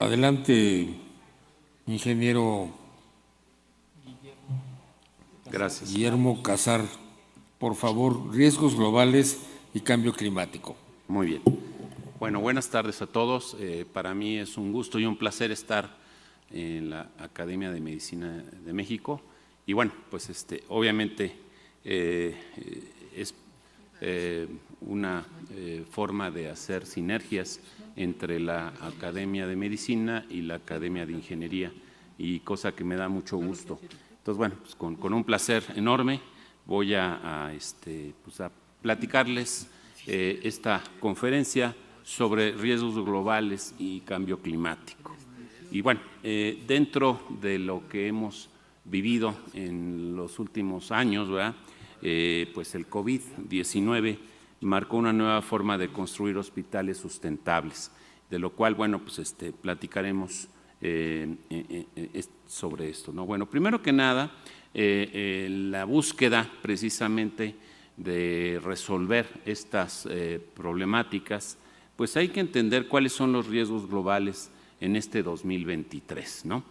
Adelante, ingeniero Gracias. Guillermo Casar, por favor, riesgos globales y cambio climático. Muy bien. Bueno, buenas tardes a todos. Para mí es un gusto y un placer estar en la Academia de Medicina de México. Y bueno, pues obviamente es una forma de hacer sinergias entre la Academia de Medicina y la Academia de Ingeniería, y cosa que me da mucho gusto. Entonces, bueno, pues con un placer enorme voy a platicarles esta conferencia sobre riesgos globales y cambio climático. Y bueno, dentro de lo que hemos vivido en los últimos años, ¿verdad? Pues el COVID-19 marcó una nueva forma de construir hospitales sustentables, de lo cual, bueno, pues platicaremos sobre esto, ¿no? Bueno, primero que nada, la búsqueda precisamente de resolver estas problemáticas, pues hay que entender cuáles son los riesgos globales en este 2023, ¿no?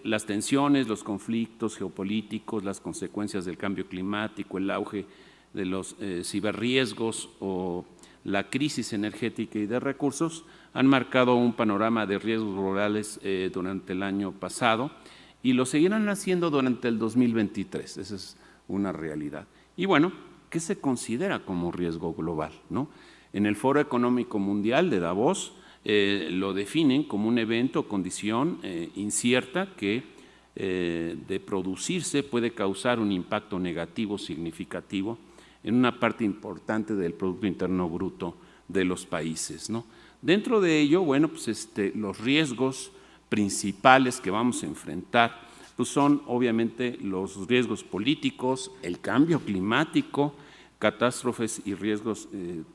Las tensiones, los conflictos geopolíticos, las consecuencias del cambio climático, el auge de los ciberriesgos o la crisis energética y de recursos han marcado un panorama de riesgos globales durante el año pasado y lo seguirán haciendo durante el 2023. Esa es una realidad. Y bueno, ¿qué se considera como riesgo global, ¿no? En el Foro Económico Mundial de Davos lo definen como un evento o condición incierta que de producirse puede causar un impacto negativo significativo en una parte importante del Producto Interno Bruto de los países, ¿no? Dentro de ello, bueno, pues los riesgos principales que vamos a enfrentar pues son obviamente los riesgos políticos, el cambio climático, catástrofes y riesgos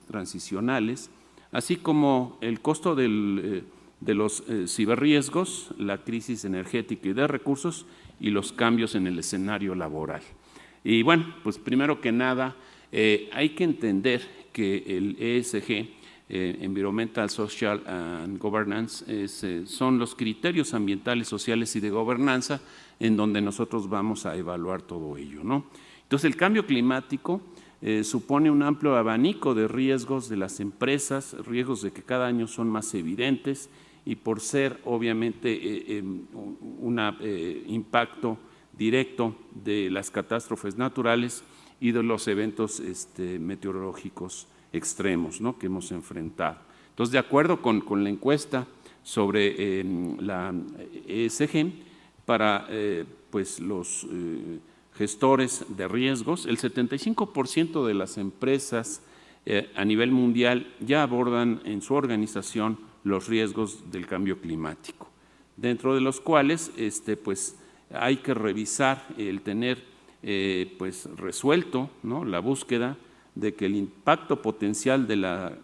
transicionales, así como el costo de los ciberriesgos, la crisis energética y de recursos y los cambios en el escenario laboral. Y bueno, pues primero que nada, hay que entender que el ESG, Environmental, Social and Governance, son los criterios ambientales, sociales y de gobernanza en donde nosotros vamos a evaluar todo ello, ¿no? Entonces, el cambio climático supone un amplio abanico de riesgos de las empresas, riesgos de que cada año son más evidentes y por ser obviamente un impacto directo de las catástrofes naturales y de los eventos meteorológicos extremos, ¿no?, que hemos enfrentado. Entonces, de acuerdo con la encuesta sobre la ESG, para pues los gestores de riesgos, el 75% de las empresas a nivel mundial ya abordan en su organización los riesgos del cambio climático, dentro de los cuales pues hay que revisar el tener pues resuelto, ¿no?, la búsqueda de que el impacto potencial de la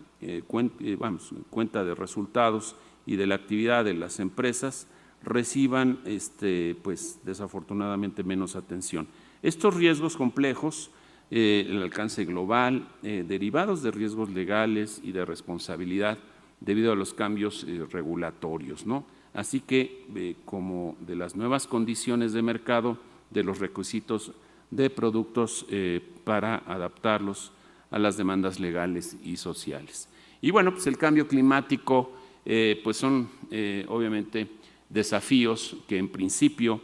cuenta de resultados y de la actividad de las empresas reciban pues desafortunadamente menos atención. Estos riesgos complejos, el alcance global, derivados de riesgos legales y de responsabilidad debido a los cambios regulatorios, ¿no? Así que como de las nuevas condiciones de mercado, de los requisitos de productos para adaptarlos a las demandas legales y sociales. Y bueno, pues el cambio climático pues son obviamente desafíos que en principio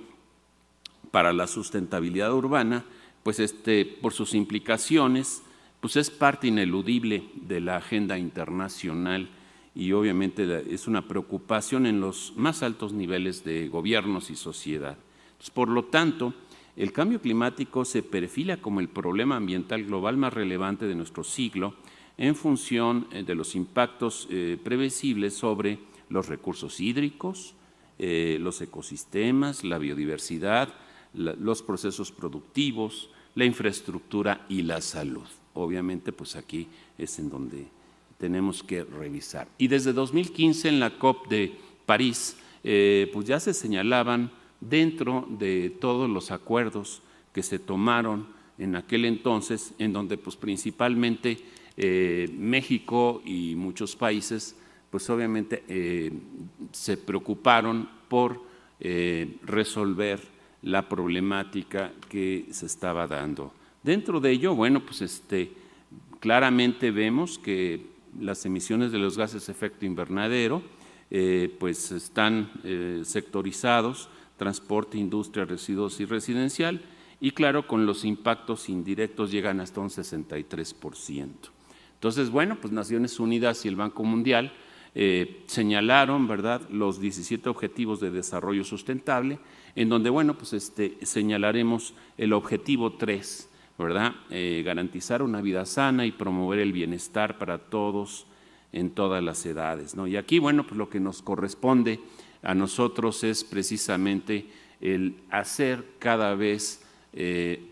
para la sustentabilidad urbana, pues por sus implicaciones, pues es parte ineludible de la agenda internacional y obviamente es una preocupación en los más altos niveles de gobiernos y sociedad. Pues, por lo tanto, el cambio climático se perfila como el problema ambiental global más relevante de nuestro siglo en función de los impactos previsibles sobre los recursos hídricos, los ecosistemas, la biodiversidad, los procesos productivos, la infraestructura y la salud. Obviamente, pues aquí es en donde tenemos que revisar. Y desde 2015 en la COP de París, pues ya se señalaban dentro de todos los acuerdos que se tomaron en aquel entonces, en donde pues principalmente México y muchos países pues obviamente se preocuparon por resolver la problemática que se estaba dando. Dentro de ello, bueno, pues claramente vemos que las emisiones de los gases de efecto invernadero pues están sectorizados: transporte, industria, residuos y residencial, y claro, con los impactos indirectos llegan hasta un 63%. Entonces, bueno, pues Naciones Unidas y el Banco Mundial señalaron, ¿verdad?, los 17 Objetivos de Desarrollo Sustentable, en donde, bueno, pues señalaremos el objetivo 3, ¿verdad?, garantizar una vida sana y promover el bienestar para todos en todas las edades, ¿no? Y aquí, bueno, pues lo que nos corresponde a nosotros es precisamente el hacer cada vez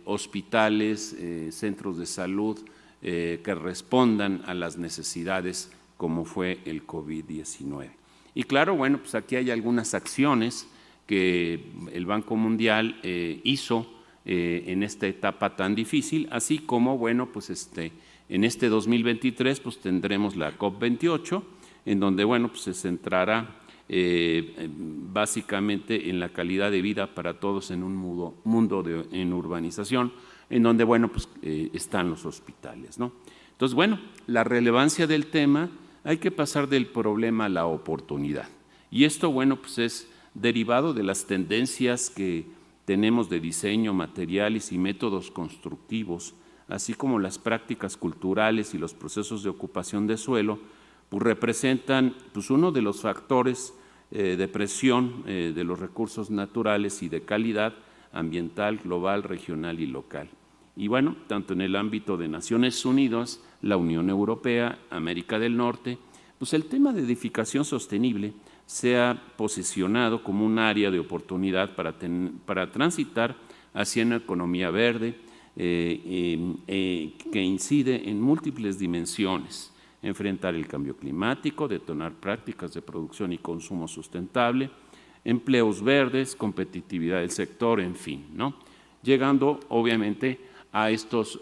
hospitales, centros de salud que respondan a las necesidades como fue el COVID-19. Y claro, bueno, pues aquí hay algunas acciones que el Banco Mundial hizo en esta etapa tan difícil, así como, bueno, pues en este 2023 pues tendremos la COP28, en donde, bueno, pues se centrará básicamente en la calidad de vida para todos en un mundo en urbanización, en donde, bueno, pues están los hospitales, ¿no? Entonces, bueno, la relevancia del tema, hay que pasar del problema a la oportunidad. Y esto, bueno, pues es derivado de las tendencias que tenemos de diseño, materiales y métodos constructivos, así como las prácticas culturales y los procesos de ocupación de suelo, pues representan pues uno de los factores de presión de los recursos naturales y de calidad ambiental, global, regional y local. Y bueno, tanto en el ámbito de Naciones Unidas, la Unión Europea, América del Norte, pues el tema de edificación sostenible se ha posicionado como un área de oportunidad para transitar hacia una economía verde que incide en múltiples dimensiones: enfrentar el cambio climático, detonar prácticas de producción y consumo sustentable, empleos verdes, competitividad del sector, en fin, ¿no? Llegando obviamente a estos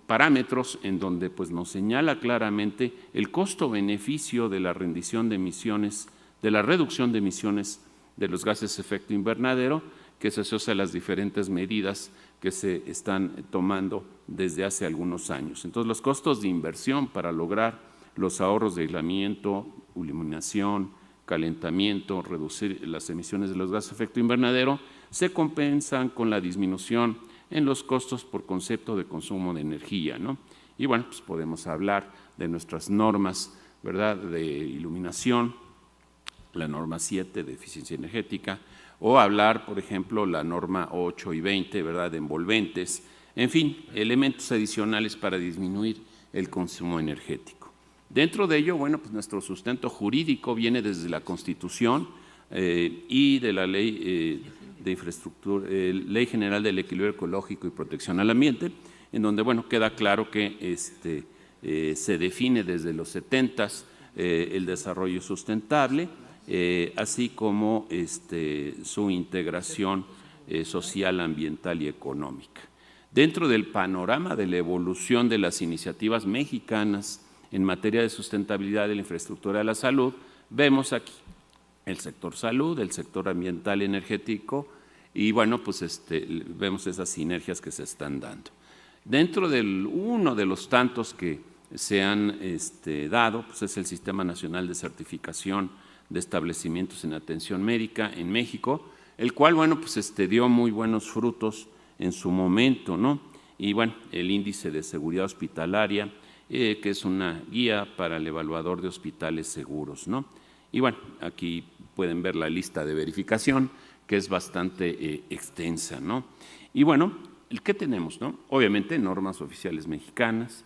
parámetros en donde pues nos señala claramente el costo-beneficio de la rendición de emisiones, de la reducción de emisiones de los gases de efecto invernadero, que se asocia a las diferentes medidas que se están tomando desde hace algunos años. Entonces, los costos de inversión para lograr los ahorros de aislamiento, iluminación, calentamiento, reducir las emisiones de los gases de efecto invernadero, se compensan con la disminución en los costos por concepto de consumo de energía, ¿no? Y bueno, pues podemos hablar de nuestras normas, ¿verdad?, de iluminación, la norma 7 de eficiencia energética, o hablar, por ejemplo, la norma 8 y 20, ¿verdad?, de envolventes, en fin, elementos adicionales para disminuir el consumo energético. Dentro de ello, bueno, pues nuestro sustento jurídico viene desde la Constitución y de la Ley de Infraestructura, Ley General del Equilibrio Ecológico y Protección al Ambiente, en donde, bueno, queda claro que se define desde los 70s el desarrollo sustentable, así como su integración social, ambiental y económica. Dentro del panorama de la evolución de las iniciativas mexicanas en materia de sustentabilidad de la infraestructura de la salud, vemos aquí el sector salud, el sector ambiental y energético, y bueno, pues vemos esas sinergias que se están dando. Dentro de uno de los tantos que se han dado, pues es el Sistema Nacional de Certificación de Establecimientos en Atención Médica en México, el cual, bueno, pues dio muy buenos frutos en su momento, ¿no? Y bueno, el Índice de Seguridad Hospitalaria, que es una guía para el evaluador de hospitales seguros, ¿no? Y bueno, aquí pueden ver la lista de verificación, que es bastante extensa, ¿no? Y bueno, ¿qué tenemos, no? Obviamente normas oficiales mexicanas,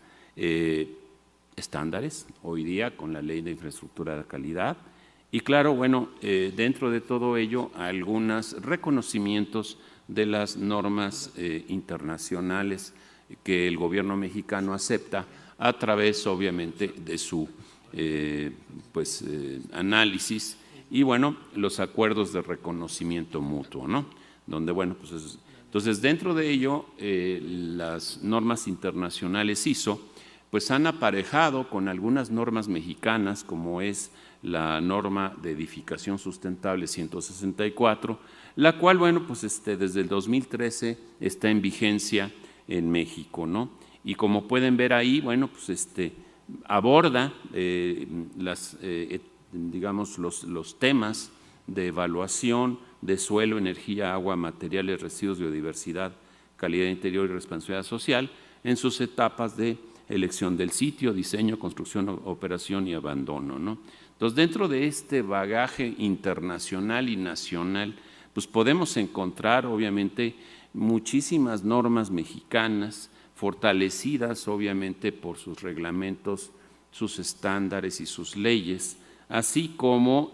estándares, hoy día con la Ley de Infraestructura de Calidad, y claro, bueno, dentro de todo ello, algunos reconocimientos de las normas internacionales que el gobierno mexicano acepta a través, obviamente, de su análisis y, bueno, los acuerdos de reconocimiento mutuo, ¿no? Donde, bueno, pues entonces, dentro de ello, las normas internacionales ISO, pues han aparejado con algunas normas mexicanas, como es la norma de edificación sustentable 164, la cual, bueno, pues desde el 2013 está en vigencia en México, ¿no? Y como pueden ver ahí, bueno, pues aborda digamos, los temas de evaluación de suelo, energía, agua, materiales, residuos, biodiversidad, calidad interior y responsabilidad social en sus etapas de elección del sitio, diseño, construcción, operación y abandono, ¿no? Entonces, dentro de este bagaje internacional y nacional, pues podemos encontrar, obviamente, muchísimas normas mexicanas fortalecidas, obviamente, por sus reglamentos, sus estándares y sus leyes, así como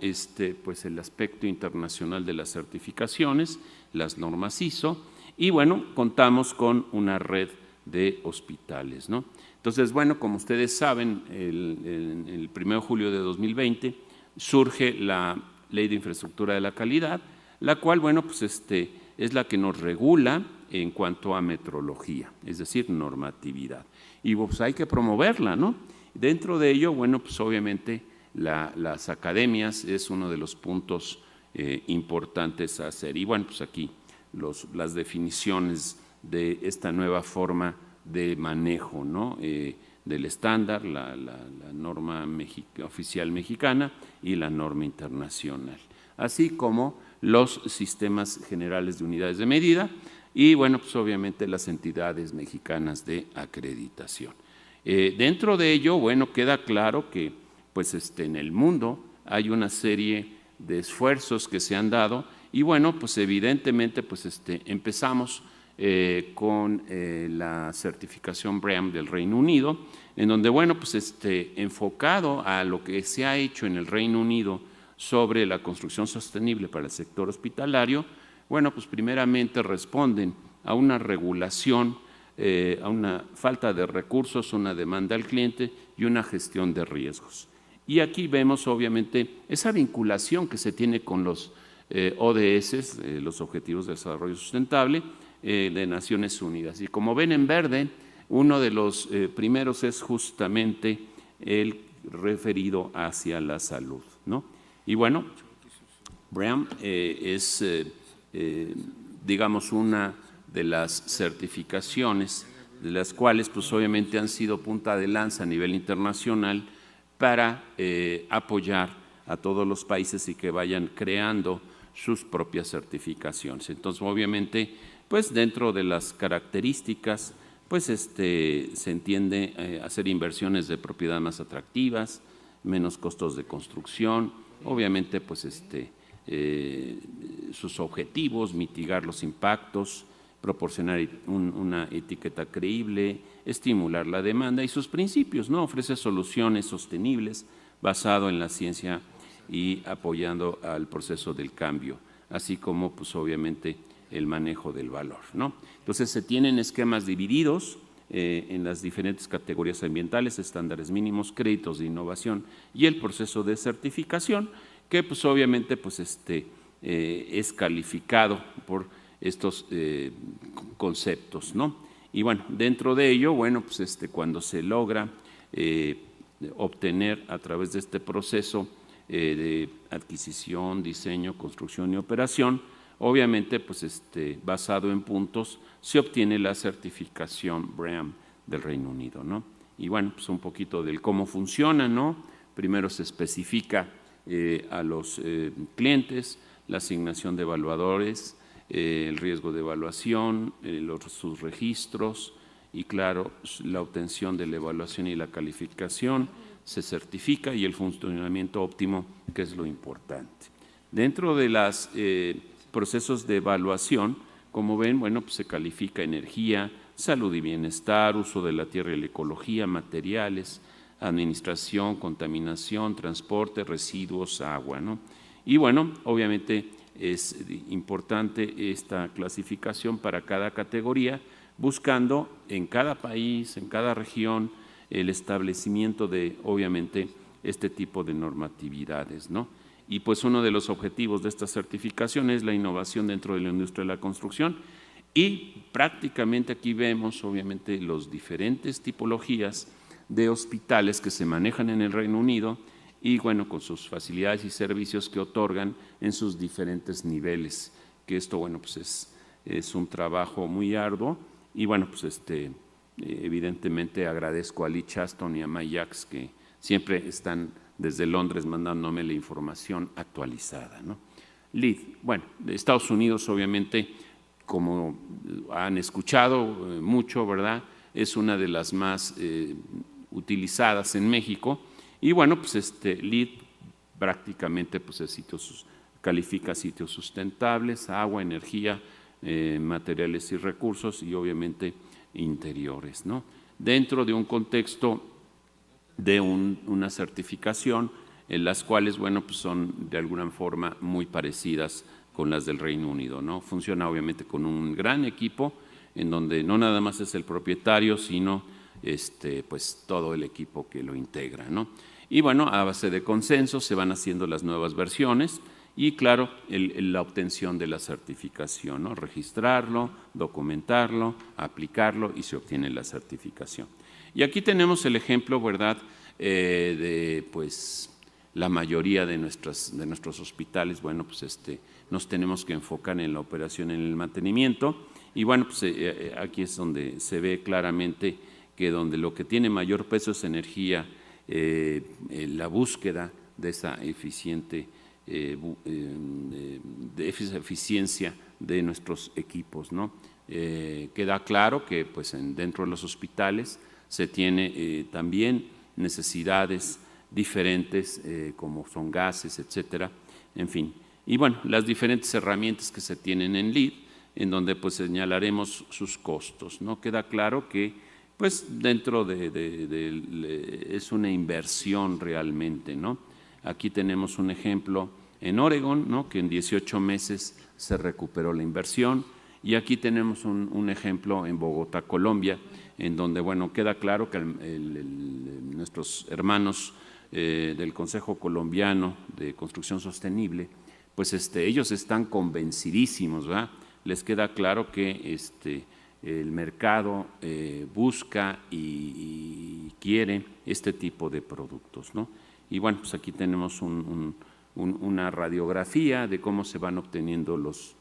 pues el aspecto internacional de las certificaciones, las normas ISO, y bueno, contamos con una red de hospitales, ¿no? Entonces, bueno, como ustedes saben, el 1 de julio de 2020 surge la Ley de Infraestructura de la Calidad, la cual, bueno, pues es la que nos regula en cuanto a metrología, es decir, normatividad. Y pues hay que promoverla, ¿no? Dentro de ello, bueno, pues obviamente las academias es uno de los puntos importantes a hacer. Y bueno, pues aquí las definiciones de esta nueva forma de manejo, ¿no? Del estándar, la norma oficial mexicana y la norma internacional, así como los sistemas generales de unidades de medida y, bueno, pues obviamente las entidades mexicanas de acreditación. Dentro de ello, bueno, queda claro que pues en el mundo hay una serie de esfuerzos que se han dado y, bueno, pues evidentemente pues empezamos con la certificación BREEAM del Reino Unido, en donde, bueno, pues enfocado a lo que se ha hecho en el Reino Unido sobre la construcción sostenible para el sector hospitalario, bueno, pues primeramente responden a una regulación, a una falta de recursos, una demanda al cliente y una gestión de riesgos. Y aquí vemos obviamente esa vinculación que se tiene con los ODS, los Objetivos de Desarrollo Sustentable de Naciones Unidas. Y como ven en verde, uno de los primeros es justamente el referido hacia la salud, ¿no? Y bueno, BREEAM es, digamos, una de las certificaciones de las cuales pues obviamente han sido punta de lanza a nivel internacional para apoyar a todos los países y que vayan creando sus propias certificaciones. Entonces, obviamente, pues dentro de las características, pues se entiende hacer inversiones de propiedad más atractivas, menos costos de construcción, obviamente, pues sus objetivos, mitigar los impactos, proporcionar una etiqueta creíble, estimular la demanda y sus principios, ¿no? Ofrece soluciones sostenibles basado en la ciencia y apoyando al proceso del cambio, así como, pues, obviamente, el manejo del valor, ¿no? Entonces, se tienen esquemas divididos en las diferentes categorías ambientales, estándares mínimos, créditos de innovación y el proceso de certificación, que, pues, obviamente, pues, es calificado por estos conceptos, ¿no? Y bueno, dentro de ello, bueno, pues cuando se logra obtener a través de este proceso de adquisición, diseño, construcción y operación, obviamente, pues basado en puntos, se obtiene la certificación BREEAM del Reino Unido, ¿no? Y bueno, pues un poquito del cómo funciona, ¿no? Primero se especifica a los clientes la asignación de evaluadores, el riesgo de evaluación, sus registros y, claro, la obtención de la evaluación y la calificación, se certifica y el funcionamiento óptimo, que es lo importante. Dentro de los procesos de evaluación, como ven, bueno, pues se califica energía, salud y bienestar, uso de la tierra y la ecología, materiales, administración, contaminación, transporte, residuos, agua, ¿no? Y bueno, obviamente es importante esta clasificación para cada categoría, buscando en cada país, en cada región, el establecimiento de, obviamente, este tipo de normatividades, ¿no? Y pues uno de los objetivos de esta certificación es la innovación dentro de la industria de la construcción y prácticamente aquí vemos, obviamente, las diferentes tipologías de hospitales que se manejan en el Reino Unido y bueno, con sus facilidades y servicios que otorgan en sus diferentes niveles, que esto bueno, pues es un trabajo muy arduo y bueno, pues evidentemente agradezco a Lee Chaston y a Mike Jacks que siempre están desde Londres mandándome la información actualizada, ¿no? LEED, bueno, de Estados Unidos obviamente, como han escuchado mucho, ¿verdad? Es una de las más utilizadas en México y bueno, pues LEED prácticamente pues califica sitios sustentables, agua, energía, materiales y recursos y obviamente interiores, ¿no? Dentro de un contexto de una certificación en las cuales, bueno, pues son de alguna forma muy parecidas con las del Reino Unido, ¿no? Funciona obviamente con un gran equipo en donde no nada más es el propietario, sino pues todo el equipo que lo integra, ¿no? Y bueno, a base de consenso se van haciendo las nuevas versiones y claro, la obtención de la certificación, ¿no? Registrarlo, documentarlo, aplicarlo y se obtiene la certificación. Y aquí tenemos el ejemplo, ¿verdad?, de pues la mayoría de nuestros hospitales, bueno, pues nos tenemos que enfocar en la operación, en el mantenimiento y bueno, pues aquí es donde se ve claramente que donde lo que tiene mayor peso es energía, la búsqueda de esa eficiencia de nuestros equipos, ¿no? Queda claro que pues dentro de los hospitales se tiene también necesidades diferentes como son gases, etcétera, en fin. Y bueno, las diferentes herramientas que se tienen en LEED, en donde pues señalaremos sus costos, ¿no? Queda claro que pues dentro es una inversión realmente, ¿no? Aquí tenemos un ejemplo en Oregon, ¿no?, que en 18 meses se recuperó la inversión y aquí tenemos un ejemplo en Bogotá, Colombia, en donde, bueno, queda claro que nuestros hermanos del Consejo Colombiano de Construcción Sostenible, pues ellos están convencidísimos, ¿verdad? Les queda claro que el mercado busca y quiere este tipo de productos, ¿no? Y bueno, pues aquí tenemos una radiografía de cómo se van obteniendo los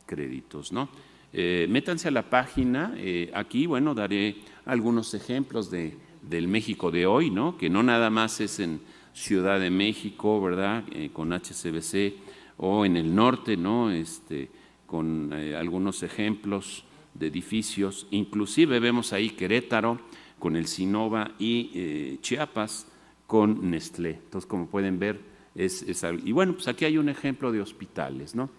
créditos, ¿no? Métanse a la página, aquí, bueno, daré algunos ejemplos del México de hoy, ¿no? Que no nada más es en Ciudad de México, ¿verdad?, con HCBC, o en el norte, ¿no?, con algunos ejemplos de edificios, inclusive vemos ahí Querétaro con el Sinova y Chiapas con Nestlé. Entonces, como pueden ver, y bueno, pues aquí hay un ejemplo de hospitales, ¿no?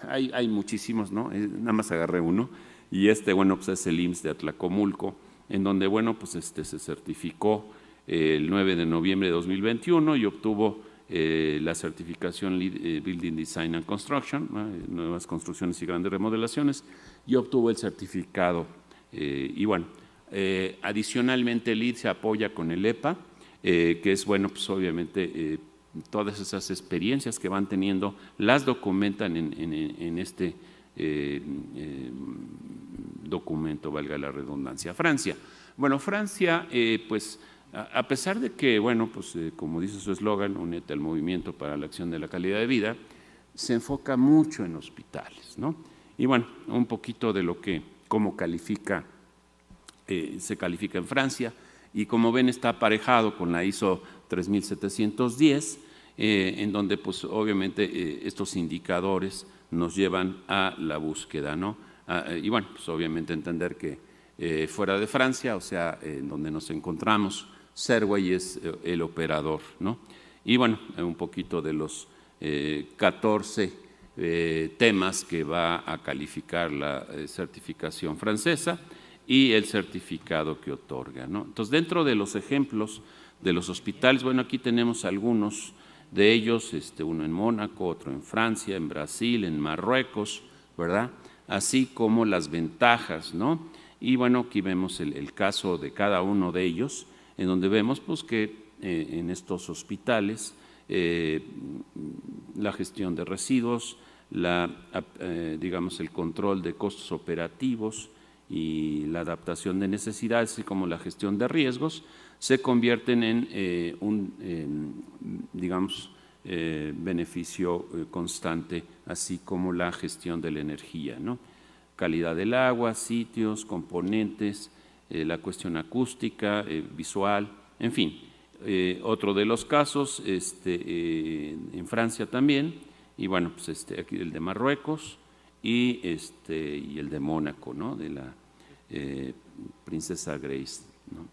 Hay muchísimos, ¿no? Nada más agarré uno, y bueno, pues es el IMSS de Atlacomulco, en donde, bueno, pues se certificó el 9 de noviembre de 2021 y obtuvo la certificación Building Design and Construction, nuevas construcciones y grandes remodelaciones, y obtuvo el certificado. Y bueno, adicionalmente el LEED se apoya con el EPA, que es, bueno, pues obviamente todas esas experiencias que van teniendo las documentan en este documento, valga la redundancia. Francia. Bueno, Francia, pues a pesar de que, bueno, pues como dice su eslogan, únete al movimiento para la acción de la calidad de vida, se enfoca mucho en hospitales, ¿no? Y bueno, un poquito de cómo se califica en Francia, y como ven está aparejado con la ISO 3710, en donde pues obviamente estos indicadores nos llevan a la búsqueda, ¿no? Y bueno, pues obviamente entender que fuera de Francia, o sea, en donde nos encontramos, Serway es el operador, ¿no? Y bueno, un poquito de los 14 temas que va a calificar la certificación francesa y el certificado que otorga, ¿no? Entonces, dentro de los ejemplos de los hospitales, bueno, aquí tenemos algunos de ellos, uno en Mónaco, otro en Francia, en Brasil, en Marruecos, ¿verdad? Así como las ventajas, ¿no? Y bueno, aquí vemos el caso de cada uno de ellos, en donde vemos pues que en estos hospitales la gestión de residuos, digamos el control de costos operativos y la adaptación de necesidades, así como la gestión de riesgos, se convierten en digamos, beneficio constante, así como la gestión de la energía, ¿no? Calidad del agua, sitios, componentes, la cuestión acústica, visual, en fin. Otro de los casos, en Francia también, y bueno, pues aquí el de Marruecos y el de Mónaco, ¿no? De la princesa Grace, ¿no?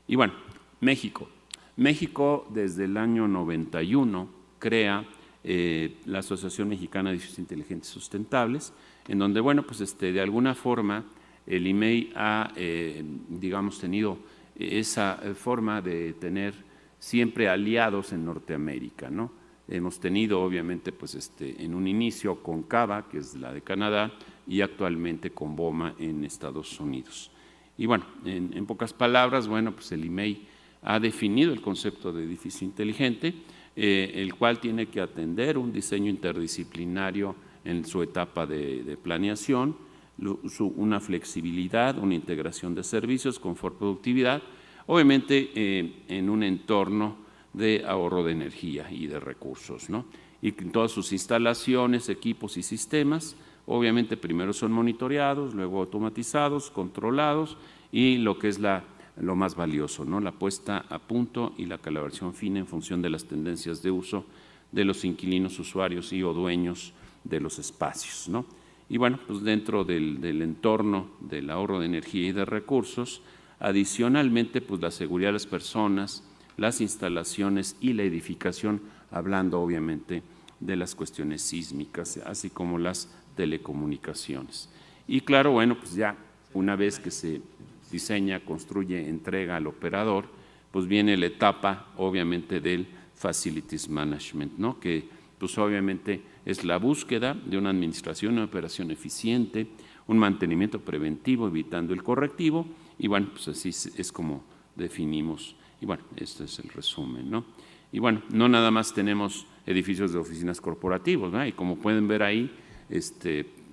Y bueno, México. México desde el año 91 crea la Asociación Mexicana de Edificios Inteligentes Sustentables, en donde, bueno, pues de alguna forma el IMEI ha, digamos, tenido esa forma de tener siempre aliados en Norteamérica, ¿no? Hemos tenido, obviamente, pues en un inicio con CABA, que es la de Canadá, y actualmente con BOMA en Estados Unidos. Y bueno, en pocas palabras, bueno, pues el IMEI ha definido el concepto de edificio inteligente, el cual tiene que atender un diseño interdisciplinario en su etapa de planeación, una flexibilidad, una integración de servicios con productividad, obviamente en un entorno de ahorro de energía y de recursos, ¿no? Y todas sus instalaciones, equipos y sistemas, obviamente primero son monitoreados, luego automatizados, controlados y lo que es lo más valioso, ¿no? La puesta a punto y la calibración fina en función de las tendencias de uso de los inquilinos, usuarios y o dueños de los espacios, ¿no? Y bueno, pues dentro del entorno del ahorro de energía y de recursos, adicionalmente, pues la seguridad de las personas, las instalaciones y la edificación, hablando obviamente de las cuestiones sísmicas, así como las telecomunicaciones. Y claro, bueno, pues ya una vez que se diseña, construye, entrega al operador, pues viene la etapa obviamente del Facilities Management, ¿no? Que pues obviamente es la búsqueda de una administración, una operación eficiente, un mantenimiento preventivo, evitando el correctivo, y bueno, pues así es como definimos. Y bueno, este es el resumen, ¿no? Y bueno, no nada más tenemos edificios de oficinas corporativos, ¿verdad? Y como pueden ver ahí,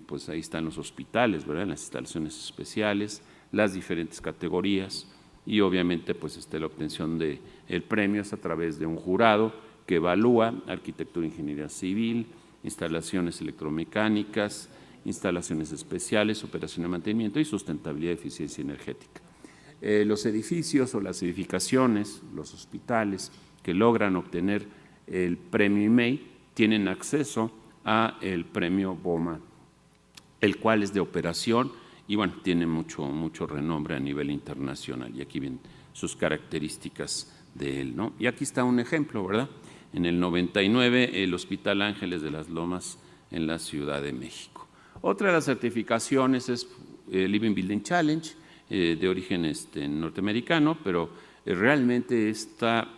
pues ahí están los hospitales, ¿verdad? Las instalaciones especiales, las diferentes categorías y obviamente pues la obtención de premios a través de un jurado que evalúa arquitectura, ingeniería civil, instalaciones electromecánicas, instalaciones especiales, operación de mantenimiento y sustentabilidad y eficiencia energética. Los edificios o las edificaciones, los hospitales que logran obtener el premio IMEI tienen acceso a el premio BOMA, el cual es de operación y bueno, tiene mucho renombre a nivel internacional y aquí vienen sus características de él, ¿no? Y aquí está un ejemplo, ¿verdad? En el 99, el Hospital Ángeles de las Lomas en la Ciudad de México. Otra de las certificaciones es Living Building Challenge, de origen norteamericano, pero realmente esta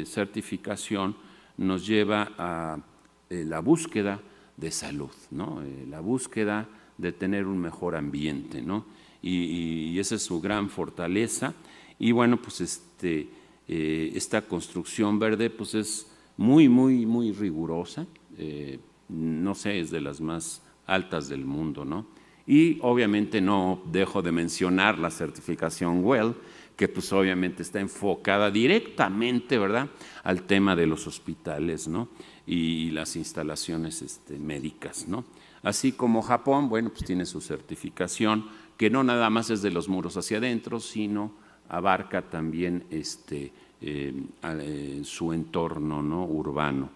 certificación nos lleva a la búsqueda de salud, ¿no? La búsqueda de tener un mejor ambiente, ¿no? Y esa es su gran fortaleza. Y bueno, pues esta construcción verde pues es muy rigurosa, no sé, es de las más altas del mundo, ¿no? Y obviamente no dejo de mencionar la certificación WELL, que pues obviamente está enfocada directamente, ¿verdad?, al tema de los hospitales, ¿no?, y las instalaciones médicas, ¿no? Así como Japón, bueno, pues tiene su certificación, que no nada más es de los muros hacia adentro, sino abarca también su entorno, ¿no?, urbano.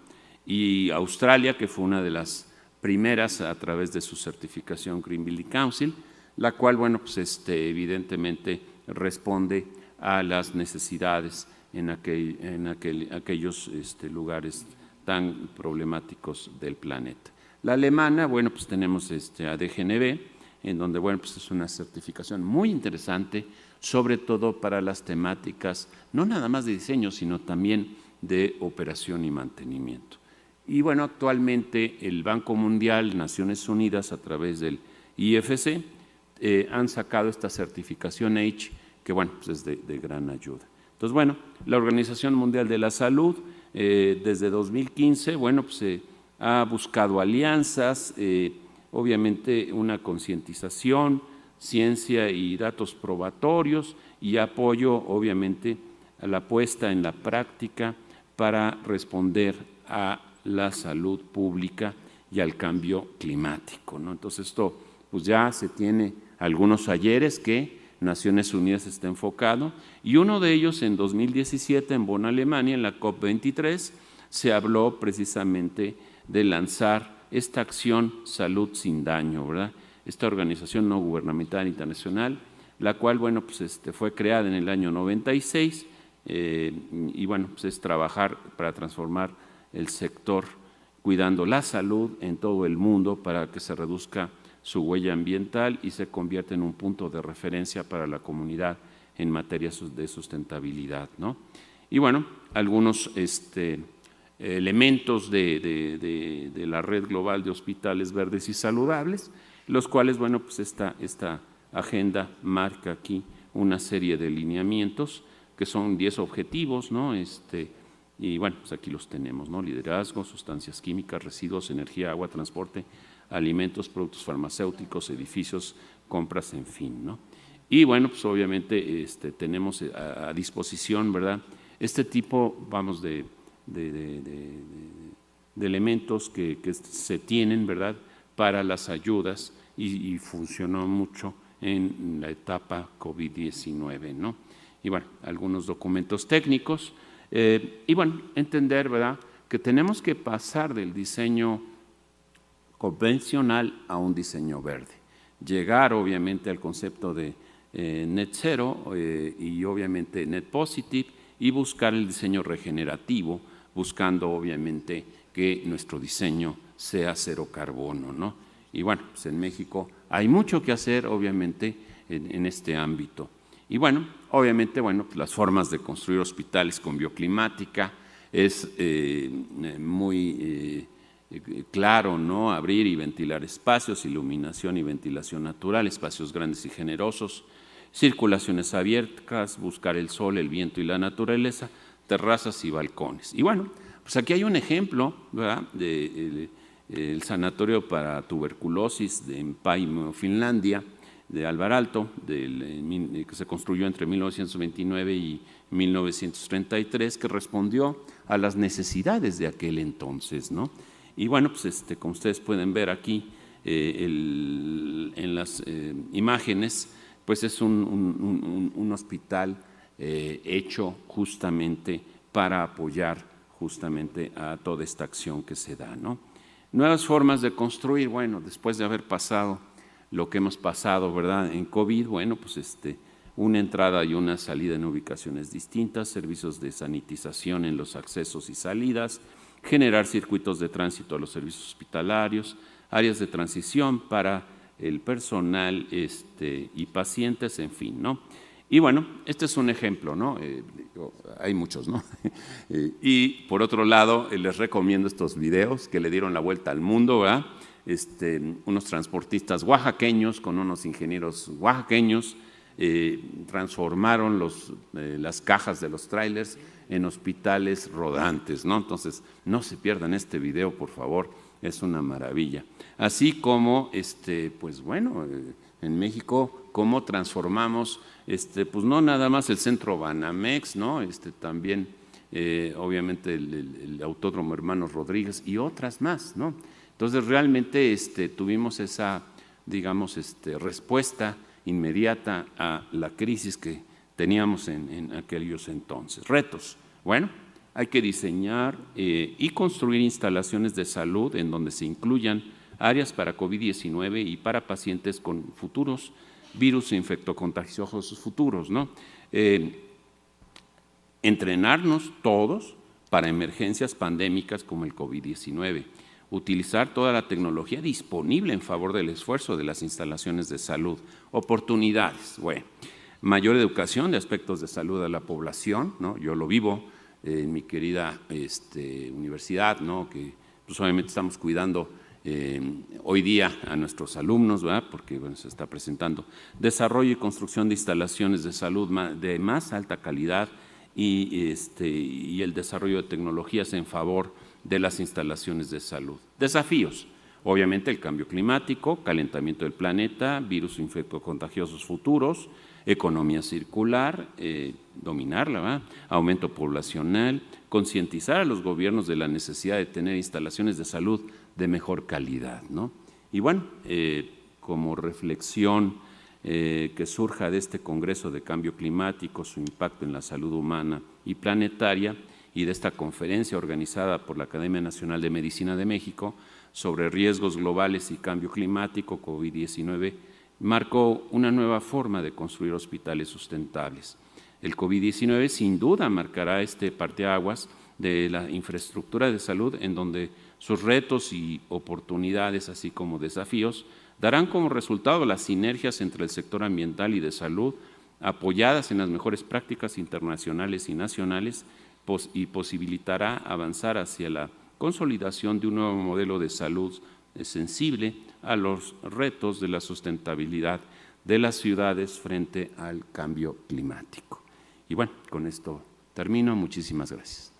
Y Australia, que fue una de las primeras a través de su certificación Green Building Council, la cual, bueno, pues evidentemente responde a las necesidades en aquellos lugares tan problemáticos del planeta. La alemana, bueno, pues tenemos ADGNB, en donde, bueno, pues es una certificación muy interesante, sobre todo para las temáticas, no nada más de diseño, sino también de operación y mantenimiento. Y bueno, actualmente el Banco Mundial, Naciones Unidas, a través del IFC, han sacado esta certificación H, que bueno, pues es de gran ayuda. Entonces, bueno, la Organización Mundial de la Salud, desde 2015, bueno, pues ha buscado alianzas, obviamente una concientización ciencia y datos probatorios y apoyo, obviamente, a la puesta en la práctica para responder a la salud pública y al cambio climático, ¿no? Entonces esto pues ya se tiene algunos ayeres que Naciones Unidas está enfocado, y uno de ellos en 2017 en Bonn, Alemania, en la COP23, se habló precisamente de lanzar esta acción Salud sin Daño, ¿verdad? Esta organización no gubernamental internacional, la cual, bueno, pues fue creada en el año 96, y bueno, pues es trabajar para transformar el sector cuidando la salud en todo el mundo para que se reduzca su huella ambiental y se convierta en un punto de referencia para la comunidad en materia de sustentabilidad, ¿no? Y bueno, algunos elementos de la red global de hospitales verdes y saludables, los cuales, bueno, pues esta agenda marca aquí una serie de lineamientos que son 10 objetivos, ¿no? Y bueno, pues aquí los tenemos, ¿no? Liderazgo, sustancias químicas, residuos, energía, agua, transporte, alimentos, productos farmacéuticos, edificios, compras, en fin, ¿no? Y bueno, pues obviamente tenemos a disposición, ¿verdad?, este tipo, vamos, de elementos que se tienen, ¿verdad?, para las ayudas y funcionó mucho en la etapa COVID-19, ¿no? Y bueno, algunos documentos técnicos, y bueno, entender, ¿verdad?, que tenemos que pasar del diseño convencional a un diseño verde, llegar obviamente al concepto de net zero y obviamente net positive, y buscar el diseño regenerativo, buscando obviamente que nuestro diseño sea cero carbono, ¿no? Y bueno, pues en México hay mucho que hacer obviamente en este ámbito. Y bueno, obviamente, bueno, pues las formas de construir hospitales con bioclimática es muy claro, ¿no? Abrir y ventilar espacios, iluminación y ventilación natural, espacios grandes y generosos, circulaciones abiertas, buscar el sol, el viento y la naturaleza, terrazas y balcones. Y bueno, pues aquí hay un ejemplo, ¿verdad?, del sanatorio para tuberculosis en Paimo, Finlandia, de Alvaralto, que se construyó entre 1929 y 1933, que respondió a las necesidades de aquel entonces, ¿no? Y bueno, pues como ustedes pueden ver aquí en las imágenes, pues es un hospital hecho justamente para apoyar justamente a toda esta acción que se da, ¿no? Nuevas formas de construir, bueno, después de haber pasado lo que hemos pasado, ¿verdad?, en COVID, bueno, pues una entrada y una salida en ubicaciones distintas, servicios de sanitización en los accesos y salidas, generar circuitos de tránsito a los servicios hospitalarios, áreas de transición para el personal y pacientes, en fin, ¿no? Y bueno, este es un ejemplo, ¿no? Hay muchos, ¿no? Y por otro lado, les recomiendo estos videos que le dieron la vuelta al mundo, ¿verdad? Unos transportistas oaxaqueños con unos ingenieros oaxaqueños transformaron las cajas de los trailers en hospitales rodantes, ¿no? Entonces, no se pierdan este video, por favor, es una maravilla. Así como, pues bueno, en México, cómo transformamos, pues no nada más el centro Banamex, ¿no? También, obviamente, el Autódromo Hermanos Rodríguez y otras más, ¿no? Entonces, realmente tuvimos esa, digamos, respuesta inmediata a la crisis que teníamos en aquellos entonces. Retos. Bueno, hay que diseñar y construir instalaciones de salud en donde se incluyan áreas para COVID-19 y para pacientes con futuros virus infectocontagiosos futuros, ¿no? Entrenarnos todos para emergencias pandémicas como el COVID-19. Utilizar toda la tecnología disponible en favor del esfuerzo de las instalaciones de salud. Oportunidades, bueno, mayor educación de aspectos de salud a la población, ¿no? Yo lo vivo en mi querida universidad, ¿no? Que pues, obviamente estamos cuidando hoy día a nuestros alumnos, ¿verdad? Porque bueno, se está presentando desarrollo y construcción de instalaciones de salud de más alta calidad y el desarrollo de tecnologías en favor de las instalaciones de salud. Desafíos. Obviamente el cambio climático, calentamiento del planeta, virus infectocontagiosos futuros, economía circular, dominarla, ¿verdad? Aumento poblacional, concientizar a los gobiernos de la necesidad de tener instalaciones de salud de mejor calidad, ¿no? Y bueno, como reflexión que surja de este Congreso de Cambio Climático, su impacto en la salud humana y planetaria, y de esta conferencia organizada por la Academia Nacional de Medicina de México sobre riesgos globales y cambio climático, COVID-19, marcó una nueva forma de construir hospitales sustentables. El COVID-19 sin duda marcará este parteaguas de la infraestructura de salud, en donde sus retos y oportunidades, así como desafíos, darán como resultado las sinergias entre el sector ambiental y de salud, apoyadas en las mejores prácticas internacionales y nacionales, y posibilitará avanzar hacia la consolidación de un nuevo modelo de salud sensible a los retos de la sustentabilidad de las ciudades frente al cambio climático. Y bueno, con esto termino. Muchísimas gracias.